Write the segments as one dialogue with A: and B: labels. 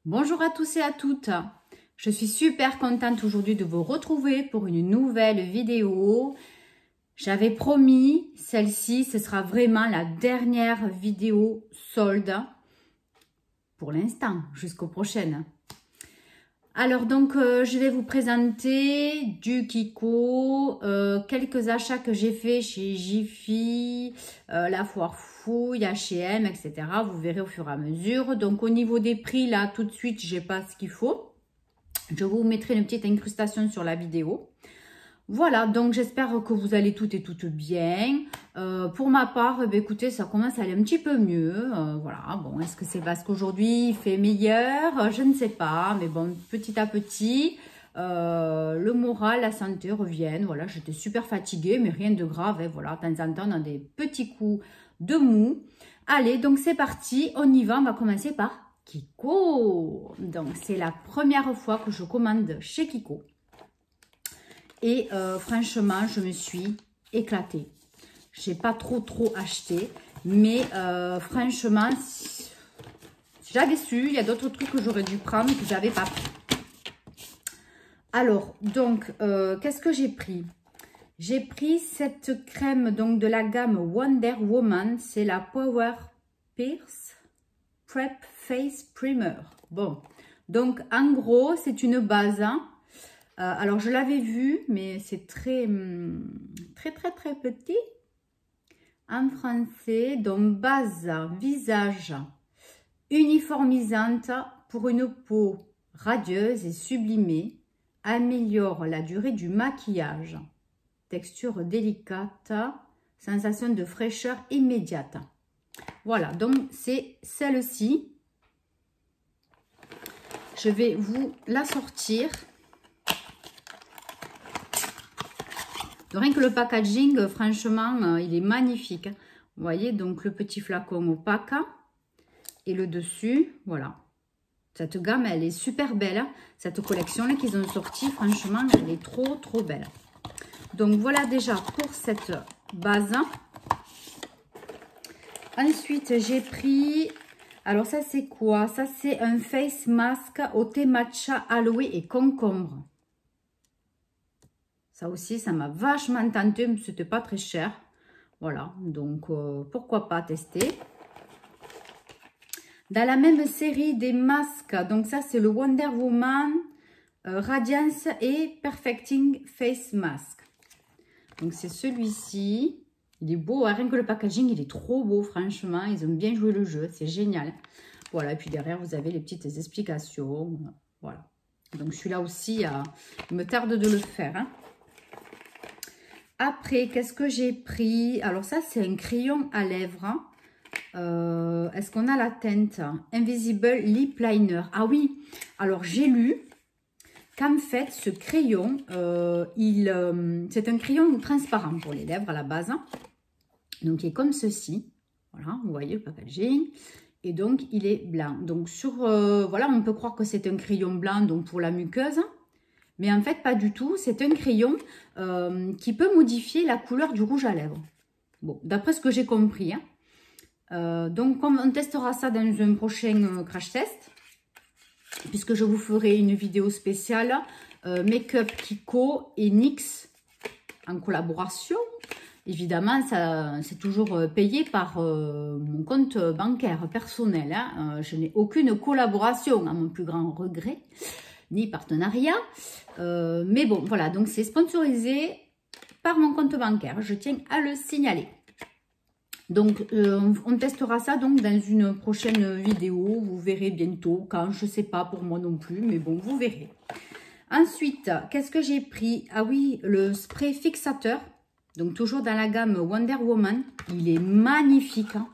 A: Bonjour à tous et à toutes. Je suis super contente aujourd'hui de vous retrouver pour une nouvelle vidéo. J'avais promis, celle-ci, ce sera vraiment la dernière vidéo solde pour l'instant, jusqu'aux prochaines. Alors donc, je vais vous présenter du Kiko, quelques achats que j'ai fait chez Jiffy, la Foire Fouille, H&M, etc. Vous verrez au fur et à mesure. Donc au niveau des prix, là, tout de suite, j'ai pas ce qu'il faut. Je vous mettrai une petite incrustation sur la vidéo. Voilà, donc j'espère que vous allez toutes et toutes bien. Pour ma part, écoutez, ça commence à aller un petit peu mieux. Voilà, bon, est-ce que c'est parce qu'aujourd'hui il fait meilleur? Je ne sais pas, mais bon, petit à petit, le moral, la santé reviennent. Voilà, j'étais super fatiguée, mais rien de grave. Hein, voilà, de temps en temps, on a des petits coups de mou. Allez, donc c'est parti, on y va. On va commencer par Kiko. Donc, c'est la première fois que je commande chez Kiko. Et franchement, je me suis éclatée. Je n'ai pas trop acheté. Mais franchement, si j'avais su, il y a d'autres trucs que j'aurais dû prendre que je n'avais pas pris. Alors, donc, qu'est-ce que j'ai pris? J'ai pris cette crème donc de la gamme Wonder Woman. C'est la Power Pierce Prep Face Primer. Bon, donc en gros, c'est une base, hein. Alors, je l'avais vu, mais c'est très petit en français. Donc, base visage uniformisante pour une peau radieuse et sublimée. Améliore la durée du maquillage. Texture délicate. Sensation de fraîcheur immédiate. Voilà, donc c'est celle-ci. Je vais vous la sortir. Rien que le packaging, franchement, il est magnifique. Vous voyez, donc le petit flacon opaque et le dessus, voilà. Cette gamme, elle est super belle. Cette collection qu'ils ont sortie, franchement, elle est trop belle. Donc, voilà déjà pour cette base. Ensuite, j'ai pris... Alors, ça, c'est quoi? Ça, c'est un face mask au thé matcha, aloe et concombre. Ça aussi, ça m'a vachement tenté, mais c'était pas très cher. Voilà, donc pourquoi pas tester. Dans la même série des masques, donc ça c'est le Wonder Woman Radiance et Perfecting Face Mask. Donc c'est celui-ci. Il est beau, hein, rien que le packaging, il est trop beau, franchement. Ils ont bien joué le jeu, c'est génial. Voilà, et puis derrière, vous avez les petites explications. Voilà. Donc celui-là aussi, il me tarde de le faire, hein. Après, qu'est-ce que j'ai pris? Alors ça, c'est un crayon à lèvres. Est-ce qu'on a la teinte? Invisible Lip Liner. Ah oui, alors j'ai lu qu'en fait, ce crayon, c'est un crayon transparent pour les lèvres à la base. Donc, il est comme ceci. Voilà, vous voyez le packaging. Et donc, il est blanc. Donc, voilà, on peut croire que c'est un crayon blanc donc pour la muqueuse. Mais en fait, pas du tout. C'est un crayon qui peut modifier la couleur du rouge à lèvres. Bon, d'après ce que j'ai compris. Hein. Donc, on testera ça dans un prochain crash test. Puisque je vous ferai une vidéo spéciale Make-up Kiko et NYX en collaboration. Évidemment, c'est toujours payé par mon compte bancaire personnel. Hein. Je n'ai aucune collaboration, à mon plus grand regret, ni partenariat. Mais bon, voilà, donc c'est sponsorisé par mon compte bancaire. Je tiens à le signaler. Donc, on testera ça donc dans une prochaine vidéo. Vous verrez bientôt, quand, je ne sais pas pour moi non plus, mais bon, vous verrez. Ensuite, qu'est-ce que j'ai pris? Ah oui, le spray fixateur. Donc, toujours dans la gamme Wonder Woman. Il est magnifique. Hein.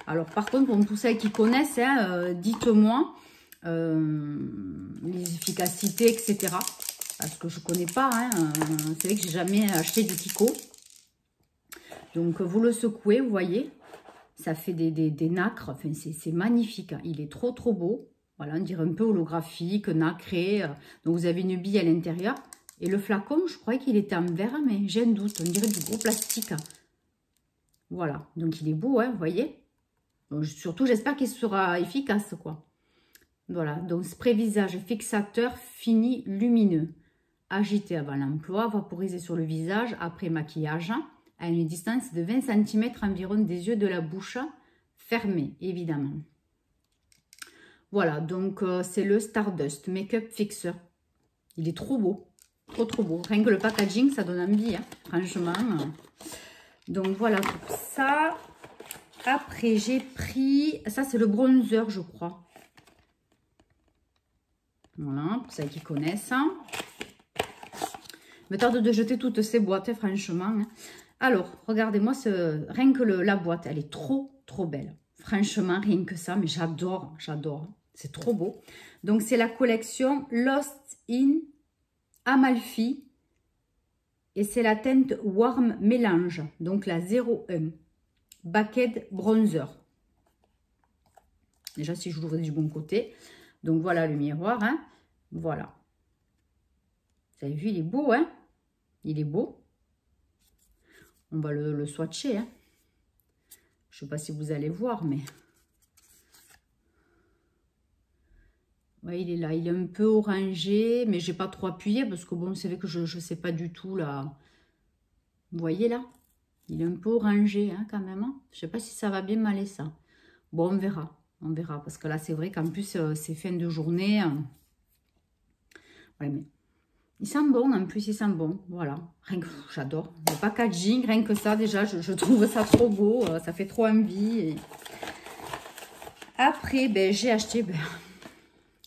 A: Alors, par contre, pour tous celles qui connaissent, hein, dites-moi les efficacités, etc. Parce que je ne connais pas. Hein, c'est vrai que j'ai jamais acheté du Kiko. Donc, vous le secouez, vous voyez. Ça fait des nacres. Enfin, c'est magnifique. Hein. Il est trop beau. Voilà, on dirait un peu holographique, nacré. Donc, vous avez une bille à l'intérieur. Et le flacon, je croyais qu'il était en verre, mais j'ai un doute. On dirait du gros plastique. Voilà. Donc, il est beau, hein, vous voyez. Donc, surtout, j'espère qu'il sera efficace, quoi. Voilà, donc spray visage fixateur fini lumineux. Agité avant l'emploi, vaporisé sur le visage après maquillage à une distance de 20 cm environ des yeux de la bouche, fermée évidemment. Voilà, donc c'est le Stardust Make-up Fixer. Il est trop beau, trop beau. Rien que le packaging, ça donne envie, hein, franchement. Donc voilà pour ça. Après, j'ai pris, ça c'est le bronzer, je crois. Voilà, pour ceux qui connaissent. Me tarde de jeter toutes ces boîtes, franchement. Alors, regardez-moi, rien que la boîte, elle est trop belle. Franchement, rien que ça, mais j'adore, j'adore. C'est trop beau. Donc, c'est la collection Lost in Amalfi. Et c'est la teinte Warm Mélange, donc la 01. Baked Bronzer. Déjà, si je l'ouvre du bon côté. Donc, voilà le miroir. Hein. Voilà. Vous avez vu, il est beau, hein? Il est beau. On va le swatcher. Hein. Je ne sais pas si vous allez voir, mais... Ouais, il est là. Il est un peu orangé, mais j'ai pas trop appuyé parce que bon, c'est vrai que je ne sais pas du tout là. Vous voyez là? Il est un peu orangé hein, quand même. Hein. Je ne sais pas si ça va bien m'aller ça. Bon, on verra. On verra. Parce que là, c'est vrai qu'en plus, c'est fin de journée. Ouais, mais... Il sent bon, en plus, il sent bon. Voilà. J'adore. Le packaging, rien que ça, déjà, je trouve ça trop beau. Ça fait trop envie. Et... Après, ben, j'ai acheté... Ben,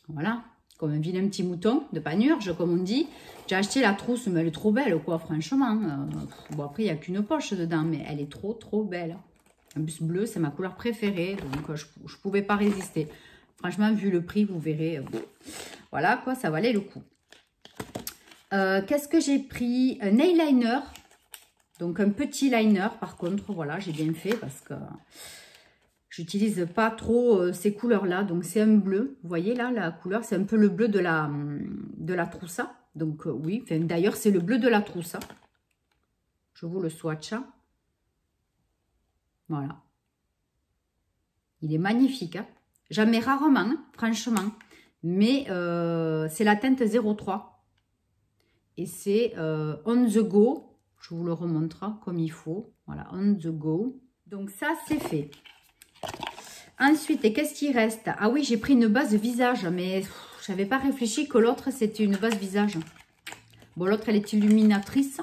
A: voilà. Comme un vilain petit mouton de panurge, comme on dit. J'ai acheté la trousse, mais elle est trop belle, quoi, franchement. Bon, après, il n'y a qu'une poche dedans, mais elle est trop belle. En plus, bleu, c'est ma couleur préférée. Donc, je ne pouvais pas résister. Franchement, vu le prix, vous verrez. Voilà, quoi, ça valait le coup. Qu'est-ce que j'ai pris? Un eyeliner. Donc, un petit liner, par contre. Voilà, j'ai bien fait parce que j'utilise pas trop ces couleurs-là. Donc, c'est un bleu. Vous voyez, là, la couleur, c'est un peu le bleu de la troussa. Donc, oui. D'ailleurs, c'est le bleu de la troussa. Je vous le swatch. Voilà. Il est magnifique. Hein. J'en mets rarement, hein, franchement. Mais c'est la teinte 03. Et c'est on the go. Je vous le remontre comme il faut. Voilà, on the go. Donc ça, c'est fait. Ensuite, et qu'est-ce qui reste? Ah oui, j'ai pris une base visage. Mais je n'avais pas réfléchi que l'autre, c'était une base visage. Bon, l'autre, elle est illuminatrice.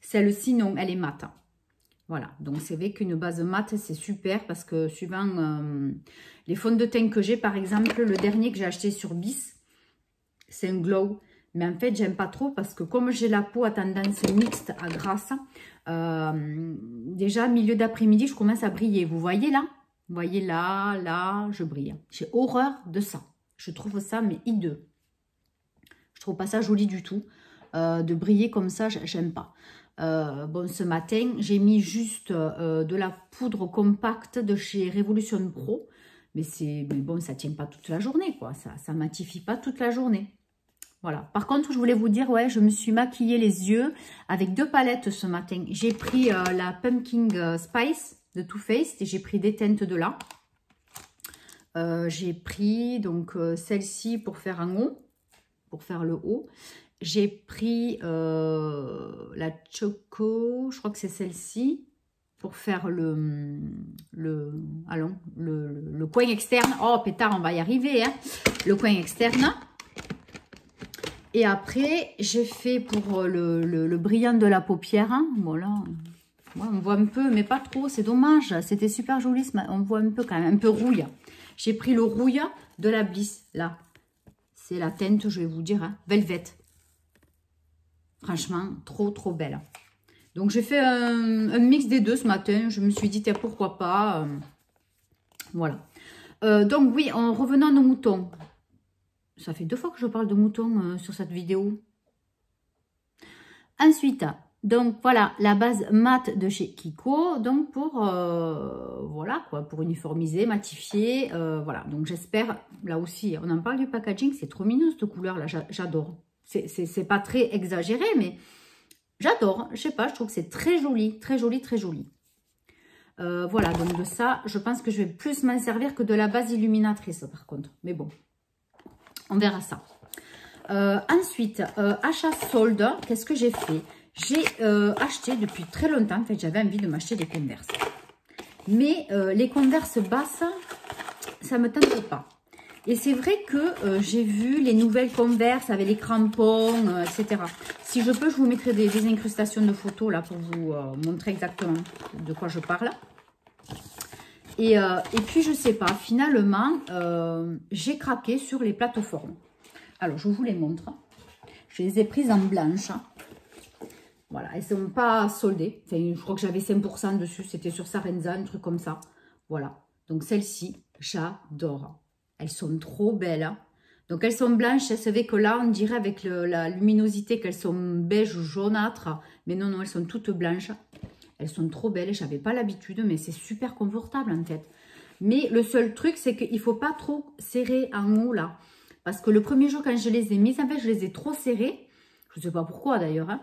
A: Celle-ci, non, elle est mate. Voilà, donc c'est vrai qu'une base mate, c'est super parce que suivant les fonds de teint que j'ai, par exemple, le dernier que j'ai acheté sur Bis, c'est un glow. Mais en fait, j'aime pas trop parce que comme j'ai la peau à tendance mixte à grasse, déjà, milieu d'après-midi, je commence à briller. Vous voyez là? Vous voyez là, je brille. J'ai horreur de ça. Je trouve ça, mais hideux. Je trouve pas ça joli du tout. De briller comme ça, j'aime pas. Bon, ce matin, j'ai mis juste de la poudre compacte de chez Revolution Pro. Mais bon, ça tient pas toute la journée, quoi. Ça matifie pas toute la journée. Voilà. Par contre, je voulais vous dire, ouais, je me suis maquillée les yeux avec 2 palettes ce matin. J'ai pris la Pumpkin Spice de Too Faced et j'ai pris des teintes de là. J'ai pris donc celle-ci pour faire un haut, pour faire le haut. J'ai pris la Choco, je crois que c'est celle-ci, pour faire le coin externe. Oh, pétard, on va y arriver, hein. Le coin externe. Et après, j'ai fait pour le brillant de la paupière. Hein. Voilà. Ouais, on voit un peu, mais pas trop. C'est dommage. C'était super joli. On voit un peu quand même, un peu rouille. J'ai pris le rouille de la Bliss. Là, c'est la teinte, je vais vous dire, hein, Velvet. Franchement, trop belle. Donc, j'ai fait un mix des deux ce matin. Je me suis dit, pourquoi pas. Voilà. Donc, oui, en revenant à nos moutons. Ça fait 2 fois que je parle de moutons sur cette vidéo. Ensuite, donc voilà, la base mat de chez Kiko. Donc pour, voilà quoi, pour uniformiser, matifier. Voilà, donc j'espère, là aussi, on en parle du packaging. C'est trop mignon cette couleur là, j'adore. C'est pas très exagéré, mais j'adore. Je sais pas, je trouve que c'est très joli, très joli, très joli. Voilà, donc de ça, je pense que je vais plus m'en servir que de la base illuminatrice par contre. Mais bon, on verra ça. Ensuite, achat solde, qu'est-ce que j'ai fait? J'ai acheté depuis très longtemps, en fait, j'avais envie de m'acheter des Converse. Mais les Converse basses, ça ne me tentait pas. Et c'est vrai que j'ai vu les nouvelles Converse avec les crampons, etc. Si je peux, je vous mettrai des incrustations de photos là pour vous montrer exactement de quoi je parle. Et puis, je sais pas, finalement, j'ai craqué sur les plateformes. Alors, je vous les montre. Je les ai prises en blanche. Voilà, elles ne sont pas soldées. Enfin, je crois que j'avais 5% dessus. C'était sur Sarenza, un truc comme ça. Voilà. Donc, celles-ci, j'adore. Elles sont trop belles. Donc, elles sont blanches. C'est vrai que là, on dirait avec la luminosité qu'elles sont beige ou jaunâtre. Mais non, non, elles sont toutes blanches. Elles sont trop belles. Je n'avais pas l'habitude, mais c'est super confortable en fait. Mais le seul truc, c'est qu'il ne faut pas trop serrer en haut là. Parce que le premier jour, quand je les ai mises, en fait, je les ai trop serrées. Je ne sais pas pourquoi d'ailleurs. Hein.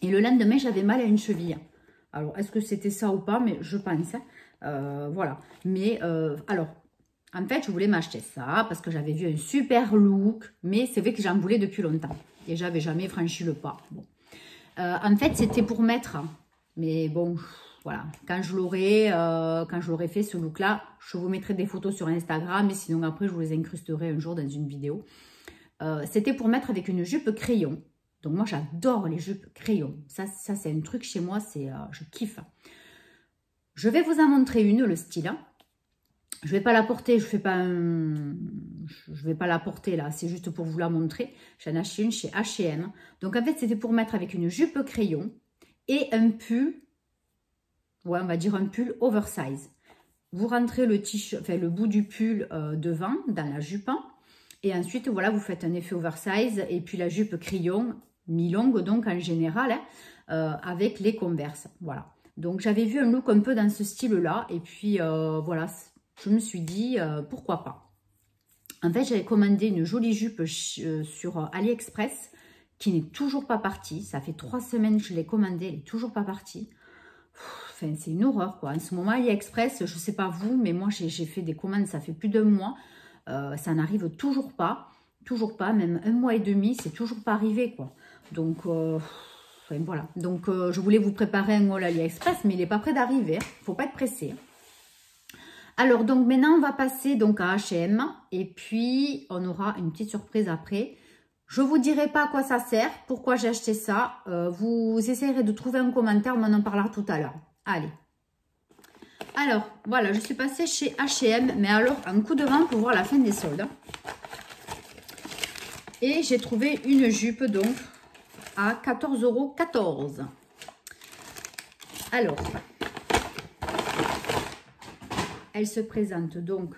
A: Et le lendemain, j'avais mal à une cheville. Alors, est-ce que c'était ça ou pas? Mais je pense. Voilà. Mais, alors, en fait, je voulais m'acheter ça parce que j'avais vu un super look. Mais c'est vrai que j'en voulais depuis longtemps. Et j'avais jamais franchi le pas. Bon. En fait, c'était pour mettre. Mais bon, voilà. Quand je l'aurai fait, ce look-là, je vous mettrai des photos sur Instagram. Et sinon, après, je vous les incrusterai un jour dans une vidéo. C'était pour mettre avec une jupe crayon. Donc, moi, j'adore les jupes crayon. Ça c'est un truc chez moi, je kiffe. Je vais vous en montrer une, le style. Je vais pas la porter, je vais pas la porter là, c'est juste pour vous la montrer. J'en ai acheté une chez H&M. Donc, en fait, c'était pour mettre avec une jupe crayon et un pull, ouais, on va dire un pull oversize. Vous rentrez le bout du pull devant, dans la jupe. Et ensuite, voilà, vous faites un effet oversize. Et puis, la jupe crayon, mi-longue, donc en général, hein, avec les Converse. Voilà. Donc, j'avais vu un look un peu dans ce style-là. Et puis, voilà, je me suis dit, pourquoi pas. En fait, j'avais commandé une jolie jupe sur AliExpress qui n'est toujours pas partie. Ça fait 3 semaines que je l'ai commandée, elle n'est toujours pas partie. Enfin, c'est une horreur, quoi. En ce moment, AliExpress, je ne sais pas vous, mais moi, j'ai fait des commandes, ça fait plus d'1 mois. Ça n'arrive toujours pas, même 1 mois et demi, c'est toujours pas arrivé, quoi. Donc, enfin, voilà. Donc, je voulais vous préparer un haul AliExpress, mais il n'est pas prêt d'arriver. Il ne faut pas être pressé. Alors, donc, maintenant, on va passer donc à H&M. Et puis, on aura une petite surprise après. Je ne vous dirai pas à quoi ça sert, pourquoi j'ai acheté ça. Vous essayerez de trouver un commentaire, on en parlera tout à l'heure. Allez. Alors, voilà, je suis passée chez H&M, mais alors, un coup de vent pour voir la fin des soldes. Et j'ai trouvé une jupe, donc, à 14,14 €. Alors, elle se présente donc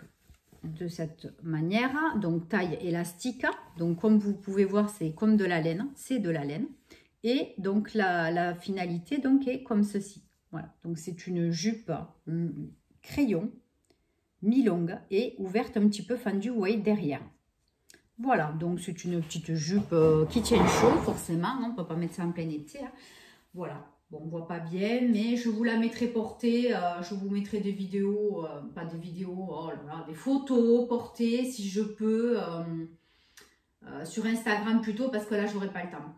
A: de cette manière, donc taille élastique. Donc, comme vous pouvez voir, c'est comme de la laine, c'est de la laine. Et donc, la finalité donc est comme ceci. Voilà, donc c'est une jupe crayon, mi-longue et ouverte un petit peu fendue, vous voyez, derrière. Voilà, donc c'est une petite jupe qui tient chaud, forcément, hein, on ne peut pas mettre ça en plein été. Hein. Voilà, bon, on ne voit pas bien, mais je vous la mettrai portée, je vous mettrai des vidéos, pas des vidéos, oh là là, des photos portées, si je peux, sur Instagram plutôt, parce que là, je n'aurai pas le temps.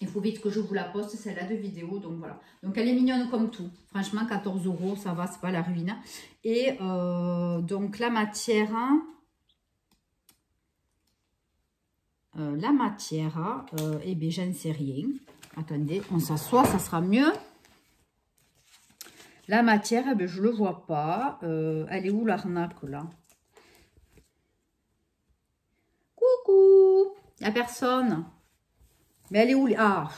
A: Il faut vite que je vous la poste, celle-là de vidéo. Donc voilà. Donc elle est mignonne comme tout. Franchement, 14 €, ça va, c'est pas la ruine. Et donc la matière, eh bien, j'en sais rien. Attendez, on s'assoit, ça sera mieux. La matière, eh bien, je ne le vois pas. Elle est où l'arnaque là? Coucou, il n'y a personne. Mais elle est où? Ah,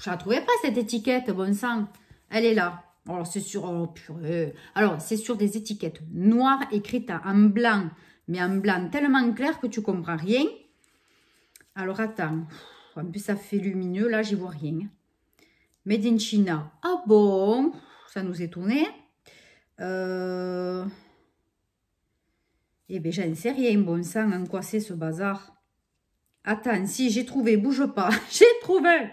A: je la trouvais pas cette étiquette, bon sang. Elle est là. Alors, c'est sur... Oh, purée. Alors, c'est sur des étiquettes noires écrites en blanc. Mais en blanc tellement clair que tu comprends rien. Alors, attends. En plus, ça fait lumineux. Là, j'y vois rien. Made in China. Ah bon? Ça nous étonnait. Eh bien, j'en sais rien. Bon sang, en quoi c'est ce bazar? Attends, si, j'ai trouvé. Bouge pas. J'ai trouvé.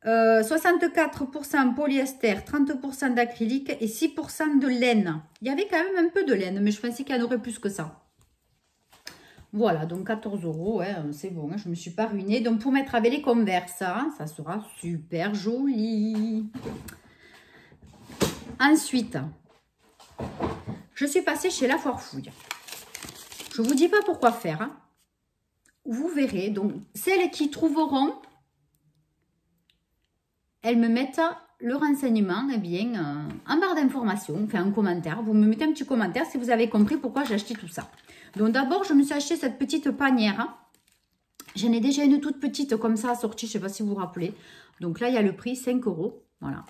A: 64% polyester, 30% d'acrylique et 6% de laine. Il y avait quand même un peu de laine, mais je pensais qu'il y en aurait plus que ça. Voilà, donc 14 €, ouais, c'est bon, hein, je ne me suis pas ruinée. Donc pour mettre avec les Converse, hein, ça sera super joli. Ensuite, je suis passée chez La Foire Fouille. Je ne vous dis pas pourquoi faire. Hein. Vous verrez. Donc, celles qui trouveront, elles me mettent le renseignement eh bien, en barre d'information, enfin en commentaire. Vous me mettez un petit commentaire si vous avez compris pourquoi j'ai acheté tout ça. Donc d'abord, je me suis acheté cette petite panière. Hein. J'en ai déjà une toute petite comme ça sortie, je ne sais pas si vous vous rappelez. Donc là, il y a le prix, 5 €. Voilà.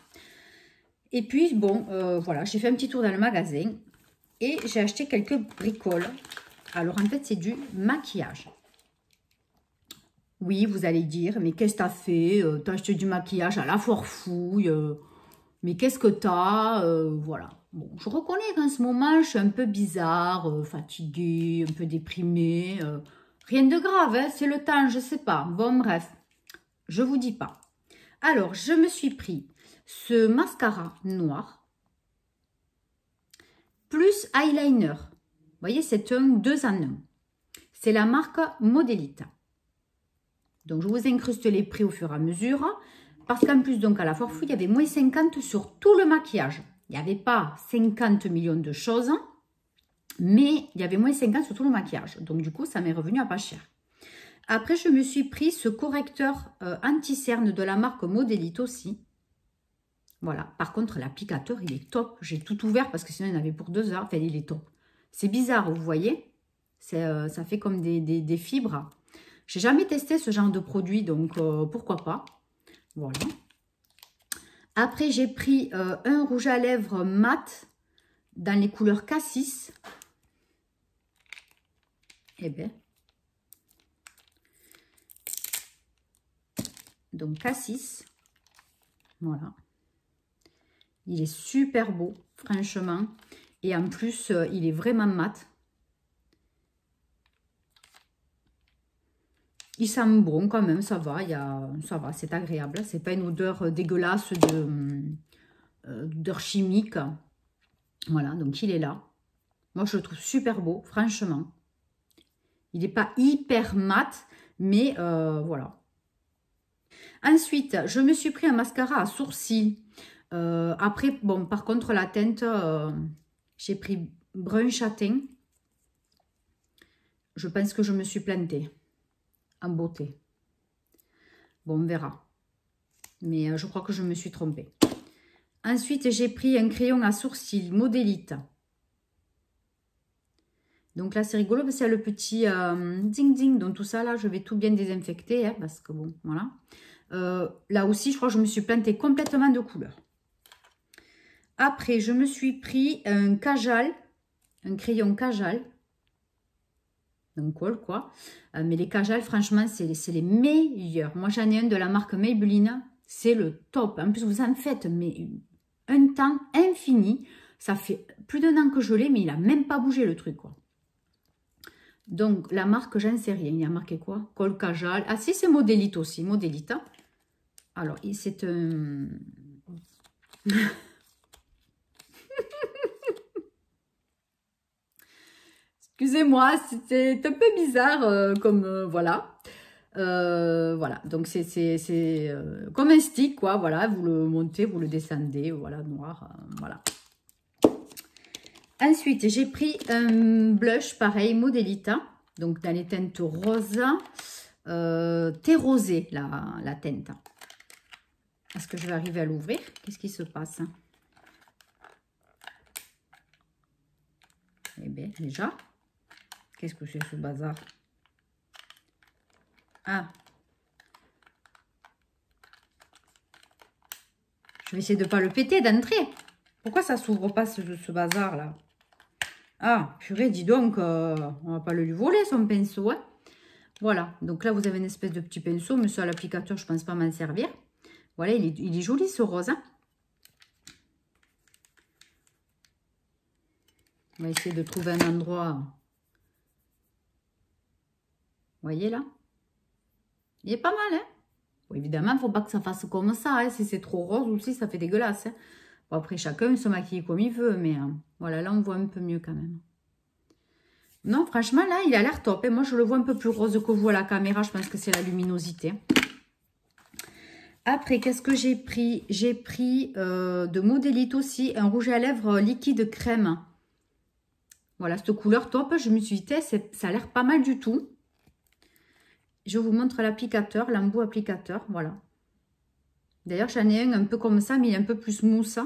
A: Et puis, bon, voilà, j'ai fait un petit tour dans le magasin et j'ai acheté quelques bricoles. Alors, en fait, c'est du maquillage. Oui, vous allez dire, mais qu'est-ce que t'as fait? T'as acheté du maquillage à La Foire Fouille. Mais qu'est-ce que t'as? Voilà. Bon, je reconnais qu'en ce moment, je suis un peu bizarre, fatiguée, un peu déprimée. Rien de grave, hein, c'est le temps, je sais pas. Bon, bref, je vous dis pas. Alors, je me suis pris ce mascara noir plus eyeliner. Vous voyez, c'est un 2 en 1. C'est la marque Modelita. Donc, je vous incruste les prix au fur et à mesure. Parce qu'en plus, donc, à La Foire Fouille, il y avait moins 50 sur tout le maquillage. Il n'y avait pas 50 millions de choses, mais il y avait moins 50 sur tout le maquillage. Donc, du coup, ça m'est revenu à pas cher. Après, je me suis pris ce correcteur anti-cerne de la marque Modelita aussi. Voilà. Par contre, l'applicateur, il est top. J'ai tout ouvert parce que sinon, il y en avait pour 2 heures. Enfin, il est top. C'est bizarre, vous voyez. Ça fait comme des fibres. J'ai jamais testé ce genre de produit, donc pourquoi pas. Voilà. Après, j'ai pris un rouge à lèvres mat dans les couleurs Cassis. Eh bien. Donc, Cassis. Voilà. Il est super beau, franchement. Et en plus, il est vraiment mat. Il sent bon quand même, ça va, ça va, c'est agréable. C'est pas une odeur dégueulasse d'odeur chimique. Voilà, donc il est là. Moi, je le trouve super beau, franchement. Il n'est pas hyper mat, mais voilà. Ensuite, je me suis pris un mascara à sourcils. Après, bon, par contre, la teinte, j'ai pris brun châtain. Je pense que je me suis plantée. En beauté. Bon, on verra. Mais je crois que je me suis trompée. Ensuite, j'ai pris un crayon à sourcils Modelita. Donc là, c'est rigolo, c'est le petit ding ding. Donc tout ça, là, je vais tout bien désinfecter. Hein, parce que bon, voilà. Là aussi, je crois que je me suis plantée complètement de couleurs. Après, je me suis pris un Kajal. Un crayon Kajal. Un col, quoi. Mais les Kajal, franchement, c'est les meilleurs. Moi, j'en ai un de la marque Maybelline. C'est le top. En plus, vous en faites mais un temps infini. Ça fait plus d'1 an que je l'ai, mais il n'a même pas bougé le truc, quoi. Donc, la marque, j'en sais rien. Il y a marqué quoi? Col Kajal. Ah, si, c'est Modelita aussi. Modelita. Alors, c'est un... Excusez-moi, c'est un peu bizarre comme... voilà. Voilà, donc c'est comme un stick, quoi. Voilà, vous le montez, vous le descendez. Voilà, noir. Voilà. Ensuite, j'ai pris un blush, pareil, Modelita. Donc, dans les teintes roses. Thé rosé, la teinte. Est-ce que je vais arriver à l'ouvrir? Qu'est-ce qui se passe? Eh bien, déjà... Qu'est-ce que c'est ce bazar? Ah. Je vais essayer de ne pas le péter d'entrée. Pourquoi ça s'ouvre pas ce bazar là? Ah, purée, dis donc, on va pas le lui voler son pinceau. Hein. Voilà, donc là vous avez une espèce de petit pinceau, mais ça à l'applicateur, je pense pas m'en servir. Voilà, il est joli ce rose. Hein. On va essayer de trouver un endroit... Vous voyez là? Il est pas mal, hein? Bon, évidemment, il ne faut pas que ça fasse comme ça. Hein. Si c'est trop rose aussi, ça fait dégueulasse. Hein. Bon, après, chacun se maquille comme il veut. Mais voilà, là, on voit un peu mieux quand même. Non, franchement, là, il a l'air top. Et moi, je le vois un peu plus rose que vous à la caméra. Je pense que c'est la luminosité. Après, qu'est-ce que j'ai pris? J'ai pris de Modélite aussi, un rouge à lèvres liquide crème. Voilà, cette couleur top. Je me suis dit, ça a l'air pas mal du tout. Je vous montre l'applicateur, l'embout applicateur. Voilà. D'ailleurs, j'en ai un peu comme ça, mais il est un peu plus mousse.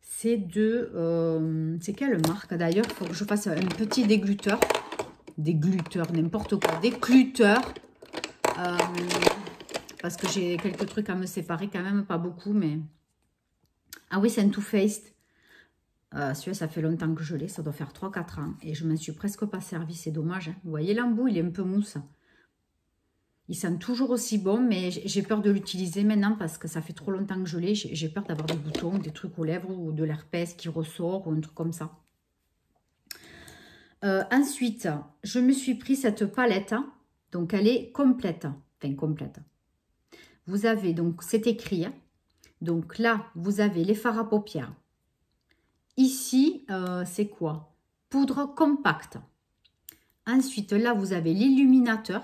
A: C'est de... c'est quelle marque d'ailleurs? Il faut que je fasse un petit dégluteur. Dégluteur, n'importe quoi. Dégluteur. Parce que j'ai quelques trucs à me séparer quand même, pas beaucoup, mais... Ah oui, c'est un Too Faced. Celui-là, ça fait longtemps que je l'ai, ça doit faire 3-4 ans. Et je ne m'en suis presque pas servi, c'est dommage. Hein. Vous voyez l'embout, il est un peu mousse. Il sent toujours aussi bon, mais j'ai peur de l'utiliser maintenant parce que ça fait trop longtemps que je l'ai. J'ai peur d'avoir des boutons, des trucs aux lèvres ou de l'herpès qui ressort ou un truc comme ça. Ensuite, je me suis pris cette palette. Donc, elle est complète. Enfin, complète. Vous avez, donc, c'est écrit. Hein. Donc là, vous avez les fards à paupières. Ici, c'est quoi? Poudre compacte. Ensuite, là, vous avez l'illuminateur.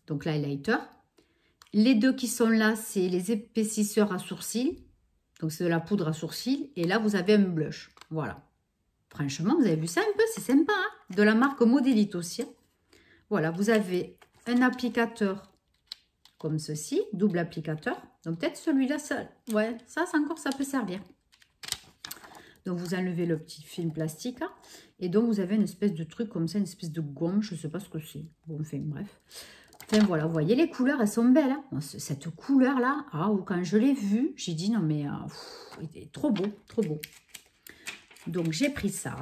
A: Donc, l'highlighter. Les deux qui sont là, c'est les épaississeurs à sourcils. Donc, c'est de la poudre à sourcils. Et là, vous avez un blush. Voilà. Franchement, vous avez vu ça un peu? C'est sympa. Hein, de la marque Modélite aussi. Hein. Voilà, vous avez un applicateur comme ceci. Double applicateur. Donc, peut-être celui-là, ça, ouais, ça encore, ça peut servir. Donc, vous enlevez le petit film plastique. Hein, et donc, vous avez une espèce de truc comme ça, une espèce de gomme. Je ne sais pas ce que c'est. Bon, enfin, bref. Enfin, voilà, vous voyez, les couleurs, elles sont belles. Hein. Cette couleur-là, quand je l'ai vue, j'ai dit, non, mais il est trop beau, trop beau. Donc, j'ai pris ça.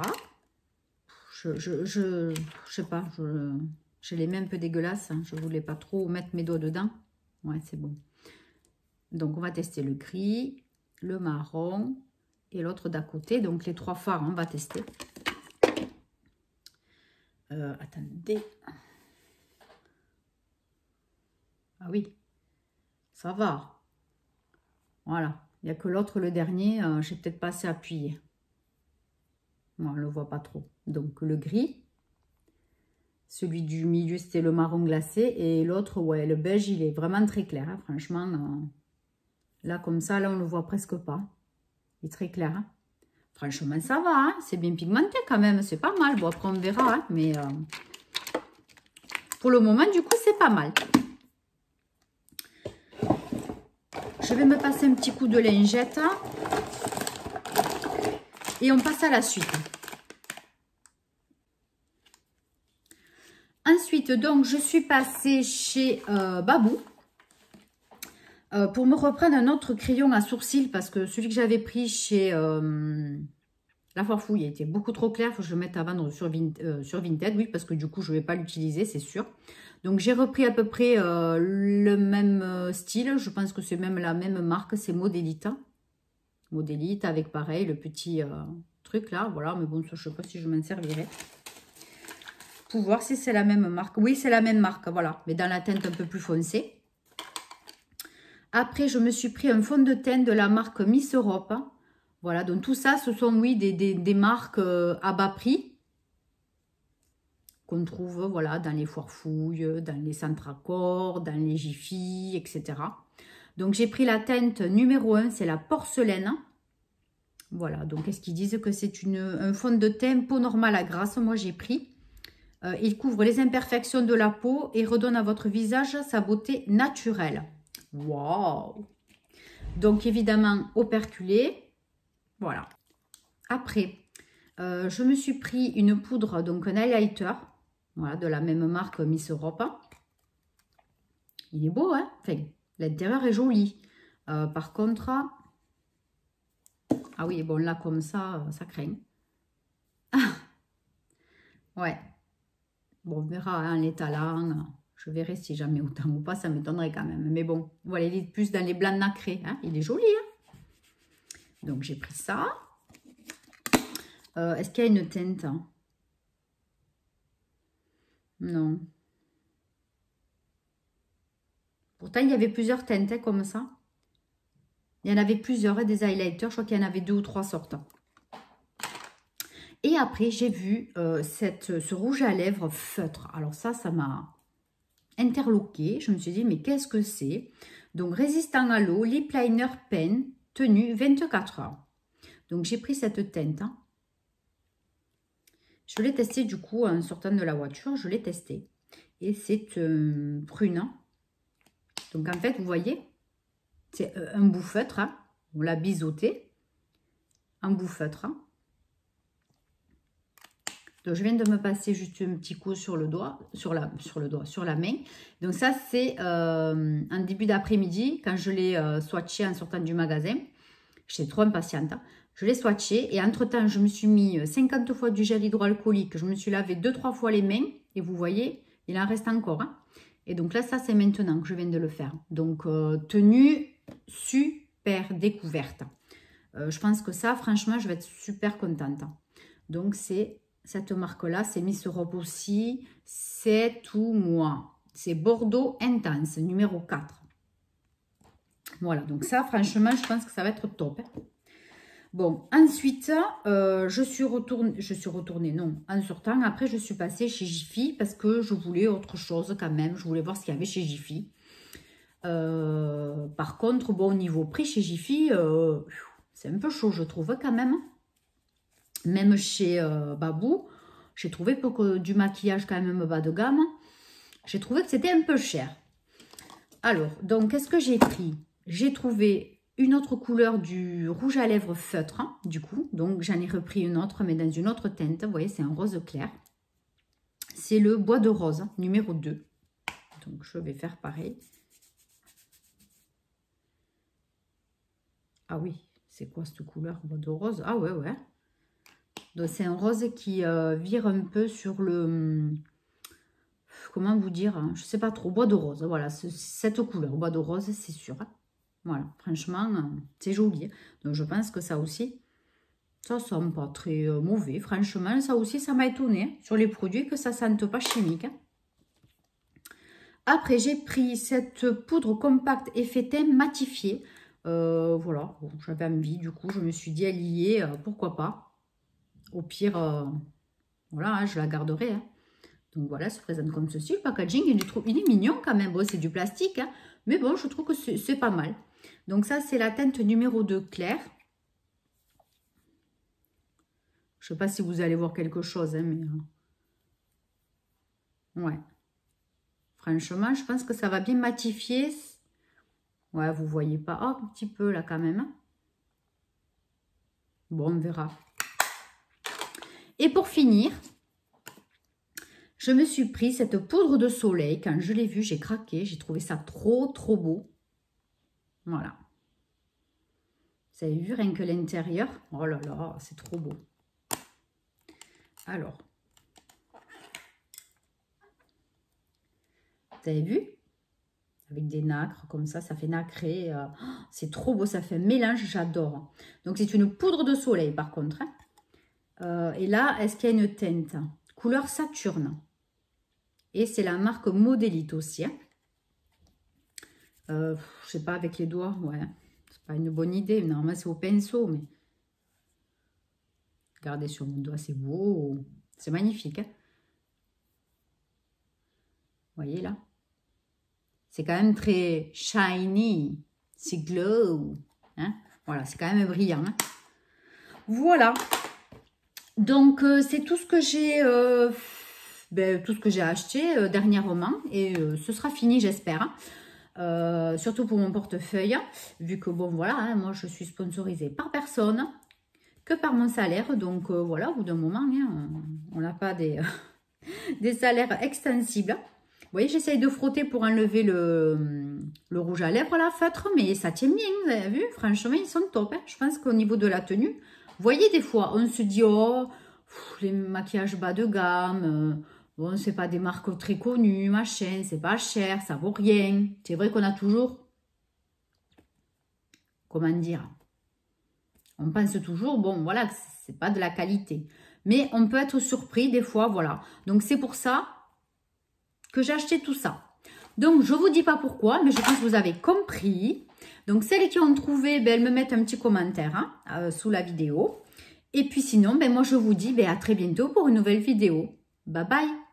A: Je sais pas, j'ai les mains un peu dégueulasses. Hein. Je ne voulais pas trop mettre mes doigts dedans. Ouais, c'est bon. Donc, on va tester le gris, le marron et l'autre d'à côté. Donc, les trois fards, on va tester. Attendez. Ah oui, ça va. Voilà. Il n'y a que l'autre, le dernier, j'ai peut-être pas assez appuyé. Moi, on ne le voit pas trop. Donc, le gris. Celui du milieu, c'était le marron glacé. Et l'autre, ouais, le beige, il est vraiment très clair. Hein, franchement, là, comme ça, là, on ne le voit presque pas. Il est très clair. Hein. Franchement, ça va. Hein, c'est bien pigmenté quand même. C'est pas mal. Bon, après, on verra. Hein, mais pour le moment, du coup, c'est pas mal. Je vais me passer un petit coup de lingette. Et on passe à la suite. Ensuite, donc, je suis passée chez Babou pour me reprendre un autre crayon à sourcils parce que celui que j'avais pris chez La Foire Fouille était beaucoup trop clair. Il faut que je le mette à vendre sur Vinted. Oui, parce que du coup, je ne vais pas l'utiliser, c'est sûr. Donc, j'ai repris à peu près le même style. Je pense que c'est même la même marque. C'est Modélite. Modélite avec pareil, le petit truc là. Voilà, mais bon, ça, je ne sais pas si je m'en servirai. Pour voir si c'est la même marque. Oui, c'est la même marque, voilà. Mais dans la teinte un peu plus foncée. Après, je me suis pris un fond de teint de la marque Miss Europe. Voilà, donc tout ça, ce sont, oui, des marques à bas prix. Qu'on trouve, voilà, dans les Foire Fouilles, dans les Centracor, dans les Jiffy, etc. Donc, j'ai pris la teinte numéro 1, c'est la porcelaine. Voilà, donc est-ce qu'ils disent que c'est un fond de teint peau normale à grasse? Moi, j'ai pris. Il couvre les imperfections de la peau et redonne à votre visage sa beauté naturelle. Waouh! Donc, évidemment, operculé. Voilà. Après, je me suis pris une poudre, donc un highlighter. Voilà, de la même marque Miss Europe. Il est beau, hein? Enfin, l'intérieur est joli. Par contre... Ah oui, bon, là, comme ça craint. Ouais. Bon, on verra en l'étalant. Je verrai si jamais autant ou pas, ça m'étonnerait quand même. Mais bon, voilà, il est plus dans les blancs nacrés. Hein. Il est joli. Hein. Donc, j'ai pris ça. Est-ce qu'il y a une teinte? Non. Pourtant, il y avait plusieurs teintes hein, comme ça. Il y en avait plusieurs, hein, des highlighters. Je crois qu'il y en avait 2 ou 3 sortes. Et après, j'ai vu ce rouge à lèvres feutre. Alors ça m'a interloqué. Je me suis dit, mais qu'est-ce que c'est? Donc, résistant à l'eau, lip liner pen, tenue 24 heures. Donc, j'ai pris cette teinte. Hein. Je l'ai testé du coup en sortant de la voiture. Je l'ai testé. Et c'est prune. Hein. Donc, en fait, vous voyez, c'est un bout feutre. Hein. On l'a biseauté. Un bout feutre. Hein. Donc, je viens de me passer juste un petit coup sur le doigt, sur la main. Donc, ça, c'est en début d'après-midi, quand je l'ai swatché en sortant du magasin. J'étais trop impatiente. Hein. Je l'ai swatché et entre-temps, je me suis mis 50 fois du gel hydroalcoolique. Je me suis lavé 2-3 fois les mains et vous voyez, il en reste encore. Hein. Et donc là, ça, c'est maintenant que je viens de le faire. Donc, tenue super découverte. Je pense que ça, franchement, je vais être super contente. Donc, c'est... Cette marque-là, c'est Miss Europe aussi. C'est tout moi. C'est Bordeaux Intense, numéro 4. Voilà, donc ça, franchement, je pense que ça va être top. Hein. Bon, ensuite, je suis retournée, non, en sortant. Après, je suis passée chez Jiffy parce que je voulais autre chose quand même. Je voulais voir ce qu'il y avait chez Jiffy. Par contre, bon, au niveau prix chez Jiffy, c'est un peu chaud, je trouve, quand même. Même chez Babou, j'ai trouvé pour que du maquillage quand même bas de gamme, j'ai trouvé que c'était un peu cher. Alors, donc, qu'est-ce que j'ai pris? J'ai trouvé une autre couleur du rouge à lèvres feutre, hein, du coup. Donc, j'en ai repris une autre, mais dans une autre teinte. Vous voyez, c'est un rose clair. C'est le bois de rose, hein, numéro 2. Donc, je vais faire pareil. Ah oui, c'est quoi cette couleur, bois de rose? Ah ouais, ouais. Donc, c'est un rose qui vire un peu sur le... Comment vous dire? Hein, je ne sais pas trop. Bois de rose. Voilà, cette couleur. Bois de rose, c'est sûr. Hein. Voilà, franchement, c'est joli. Donc, je pense que ça aussi, ça sent pas très mauvais. Franchement, ça aussi, ça m'a étonné. Hein, sur les produits, que ça ne sente pas chimique. Hein. Après, j'ai pris cette poudre compacte effet teint matifié. Voilà, bon, j'avais envie. Du coup, je me suis dit, elle y est, pourquoi pas. Au pire, voilà, hein, je la garderai. Hein. Donc voilà, elle se présente comme ceci. Le packaging, il est mignon quand même. Bon, c'est du plastique, hein, mais bon, je trouve que c'est pas mal. Donc ça, c'est la teinte numéro 2 claire. Je ne sais pas si vous allez voir quelque chose, hein, mais... ouais. Franchement, je pense que ça va bien matifier. Ouais, vous voyez pas. Oh, un petit peu là quand même. Hein. Bon, on verra. Et pour finir, je me suis pris cette poudre de soleil. Quand je l'ai vue, j'ai craqué. J'ai trouvé ça trop, trop beau. Voilà. Vous avez vu rien que l'intérieur? Oh là là, c'est trop beau. Alors. Vous avez vu? Avec des nacres comme ça fait nacré. C'est trop beau, ça fait un mélange, j'adore. Donc, c'est une poudre de soleil par contre. Hein. Et là, est-ce qu'il y a une teinte? Couleur Saturne. Et c'est la marque Modélite aussi. Hein. Je sais pas, avec les doigts, ouais. C'est pas une bonne idée. Normalement, c'est au pinceau, mais... Regardez sur mon doigt, c'est beau. C'est magnifique. Hein. Vous voyez là? C'est quand même très shiny. C'est glow. Hein. Voilà, c'est quand même brillant. Hein. Voilà. Donc, c'est tout ce que j'ai acheté dernièrement. Et ce sera fini, j'espère. Hein. Surtout pour mon portefeuille. Vu que, bon, voilà, hein, moi, je suis sponsorisée par personne. Que par mon salaire. Donc, voilà, au bout d'un moment, hein, on n'a pas des, des salaires extensibles. Vous voyez, j'essaye de frotter pour enlever le rouge à lèvres, la feutre. Mais ça tient bien, vous avez vu. Franchement, ils sont top. Hein. Je pense qu'au niveau de la tenue... Vous voyez, des fois, on se dit, oh, les maquillages bas de gamme, bon, c'est pas des marques très connues, machin, c'est pas cher, ça vaut rien. C'est vrai qu'on a toujours, comment dire, on pense toujours, bon, voilà, que c'est pas de la qualité. Mais on peut être surpris des fois, voilà. Donc, c'est pour ça que j'ai acheté tout ça. Donc, je ne vous dis pas pourquoi, mais je pense que vous avez compris. Donc, celles qui ont trouvé, ben, elles me mettent un petit commentaire hein, sous la vidéo. Et puis sinon, ben, moi, je vous dis ben, à très bientôt pour une nouvelle vidéo. Bye bye.